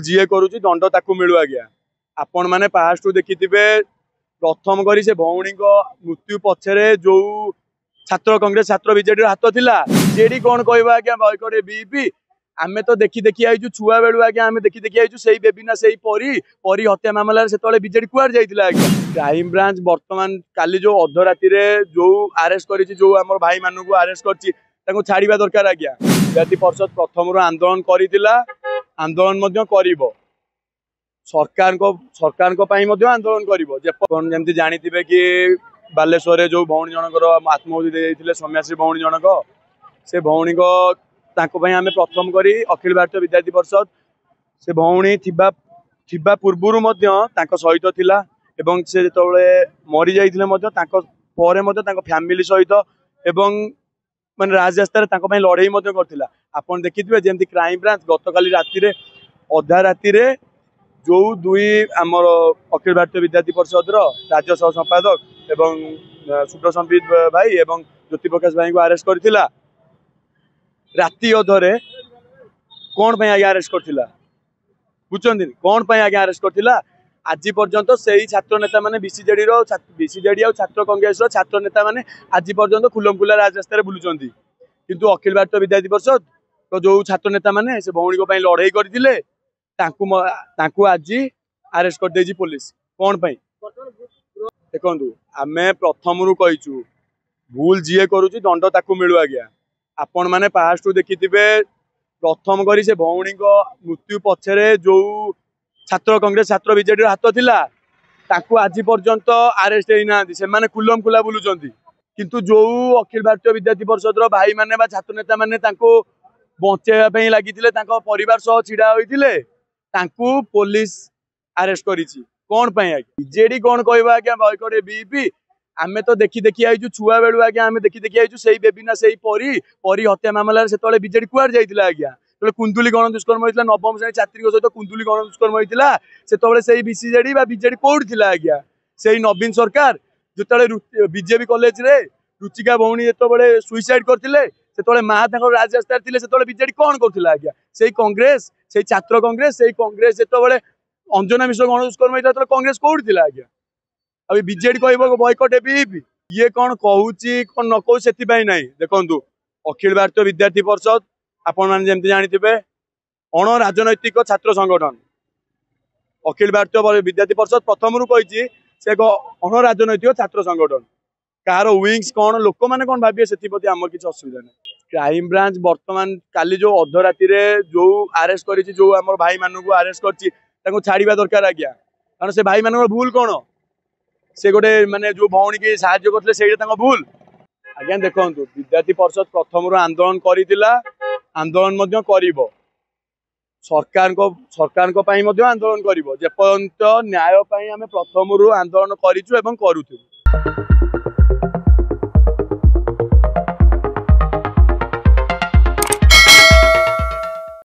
जी करुच्ची दंड ताकू मिलू आज्ञा आपण मैंने पास्ट देखिथिबे प्रथम करी से भौणी मृत्यु पछरे जो छात्र कांग्रेस छात्र बीजेडी हाथ थिला जेडी कौन कहवा आज्ञा बॉयकट बीपी आमे तो देखी देखी आइजु छुआ बेलू आज्ञा आमे देखी देखी आइजु सेही बेबिना सेही परी हत्या मामला से बीजेडी कुआड़ जाइतिला आज्ञा क्राइम ब्रांच वर्तमान काली जो अधराती जो अरेस्ट करिछि जो हमर भाई मानु को अरेस्ट करछि ताको छाड़िबा दरकार आज्ञा विद्यार्थी परिषद प्रथम आंदोलन करितिला आंदोलन मध्य करिवो सरकार को पाई मध्य आंदोलन करिवो जेमती जानिथिबे कि बालेश्वर जो भौणी जनकर आत्महत्या देइथिले सौम्याश्री भौणी जनक से भौणी को आम प्रथम करी अखिल भारतीय विद्यार्थी परिषद से भौणी थिबा पूर्वरु सहित थिला एवं से जो मरी जाते फैमिली सहित एवं माने राजरास्तार लड़े करथिला आपण देखिथिबे जेमती क्राइम ब्रांच गतकाली राति अधा राति जो दुई आमर अखिल भारतीय विद्यार्थी परिषद राज्य सह संपादक एवं सुब्रसंबित भाई एवं ज्योति प्रकाश भाई को अरेस्ट करथिला राति अधरे कौन पे आगे अरेस्ट करथिला बुझंती कौन पे आगे अरेस्ट करथिला आज पर्यंत सही छात्र नेता माने बीसीजेडी और छात्र कांग्रेस छात्र नेता माने आज पर्यंत खुलम खुला राजरास्तार बुलुचंती किंतु अखिल भारतीय विद्यार्थी परिषद तो जो छात्र नेता माने से भौणी को लड़ाई करथिले तांकु आज अरेस्ट कर देजी पुलिस कौन पे देखो आमे प्रथम रु कहिचु भूल जी करुच्ची दंड ताकू मिलू आज्ञा आपण मैंने पास्ट देखिथिबे प्रथम करी से भौणी मृत्यु पछरे जो छात्र कांग्रेस छात्र बीजेडी हाथ थिला ताकू आज पर्यंत अरेस्ट होना से खुलम खुला बुलुचंती किंतु जो अखिल भारतीय विद्यार्थी परिषद भाई माने बा छात्र नेता माने तांको बचाइबा लगी परिवार सह छिड़ा होइतिले तांकू पुलिस अरेस्ट करिछि कौन पे बीजेडी कौन कहवा आज्ञा बॉयकट बीपी आमे तो देखी देखी आइजु छुआ बेलू आज्ञा आमे देखी देखी आइजु सेही बेबिना सेही परी हत्या मामला से बीजेडी कुआड़ जाइतिला आज्ञा तो कुंदुली गण दुष्कर्म होइतिला नवम श्रेणी छात्री सहित कुंदुली गण दुष्कर्म होइतिला से बीसीजेडी बा बीजेडी कोड थिला आज्ञा सेही नवीन सरकार जो बीजेपी कॉलेज रे रुचिका भौणी जो सुइसाइड करथिले से माँ राजरास्तार थिले से बीजेडी कौन करथिला आज्ञा सेही कांग्रेस सेही छात्र कांग्रेस जो अंजना मिश्र गण दुष्कर्म होइतिला कांग्रेस कोड थिला आज्ञा अभी बीजेडी कह बॉयकट बीपी ये कौन कहूची कौन न कहू से नहीं देखु अखिल भारतीय विद्यार्थी परिषद आपण मैंने जमी जानिथिबे अण राजनैतिक छात्र संगठन अखिल भारतीय विद्यार्थी परिषद प्रथम रु कही से अण राजनैतिक छात्र संगठन कार विंग्स कौन लोक मैंने कौन भाविए से आम किसी असुविधा नहीं क्राइम ब्रांच वर्तमान काली जो अधराती जो अरेस्ट करिछि जो आम भाई मानु को अरेस्ट करछि ताको छाड़िबा दरकार आज्ञा कारण से भाई मान भूल कौन से गोटे माने जो भौणी की साहाय्य करथिले सेटा भूल आज्ञा देखो विद्यार्थी परिषद प्रथम आंदोलन करितिला आंदोलन मध्य करिवो सरकार को पाई मध्य आंदोलन करिवो जेपर्यंत न्याय पाई आमे प्रथम आंदोलन करिछु एवं करूछु।